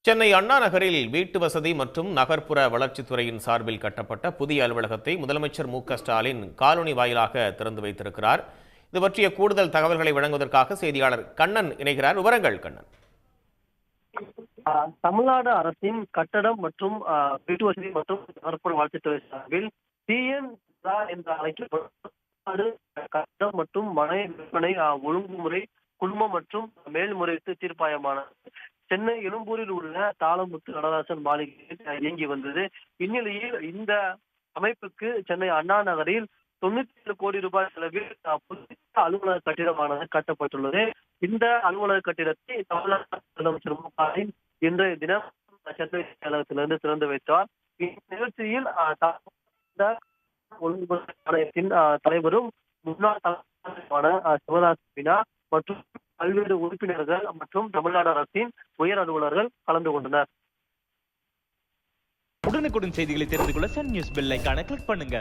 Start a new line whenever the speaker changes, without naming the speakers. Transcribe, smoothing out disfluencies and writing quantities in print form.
சென்னை அண்ணா நகரில் வீட்டு வசதி மற்றும் நகர்ப்புற வளர்ச்சித்துறையின் சார்பில் கட்டப்பட்ட புதிய அலுவலகத்தை முதலமைச்சர் மு.க.ஸ்டாலின் காலொனி வாயிலாக திறந்து வைத்திருக்கிறார். இது பற்றிய கூடுதல் தகவல்களை வழங்குவதற்காக செய்தியாளர் கண்ணன் இணைகிறார். விவரங்கள் கண்ணன்.
தமிழ்நாடு அரசின் கட்டடம் மற்றும் வீட்டு வசதி மற்றும் நகர்ப்புற வளர்ச்சித்துறை சார்பில் டிஎன் என்று அழைக்கப்படும் கட்டடம் மற்றும் மனை விற்பனை ஒழுங்குமுறை குடும்பம் மற்றும் மேல்முறையீட்டு தீர்ப்பாயமானது சென்னை எழும்பூரில் உள்ள தாளமுத்து நடராசன் மாளிகையில் இயங்கி வந்தது. இந்நிலையில் இந்த அமைப்புக்கு சென்னை அண்ணா நகரில் 97 கோடி ரூபாய் செலவில் புதிய அலுவலக கட்டிடமானது கட்டப்பட்டுள்ளது. இந்த அலுவலக கட்டிடத்தை தமிழ்நாடு முதலமைச்சர் மு.க.ஸ்டாலின் இன்றைய தினம் சென்னை செயலகத்திலிருந்து திறந்து வைத்தார். இந்நிகழ்ச்சியில் ஒழுங்குமுறை ஆணையத்தின் தலைவரும் முன்னாள் தலைவருமான சிவதாஸ் மீனா மற்றும் பல்வேறு உறுப்பினர்கள் மற்றும் தமிழ்நாடு அரசின் உயர் அலுவலர்கள் கலந்து கொண்டனர்.
உடனுக்குடன் செய்திகளை தெரிந்து கொள்ள சன் நியூஸ் பெல் ஐகானை கிளிக் பண்ணுங்க.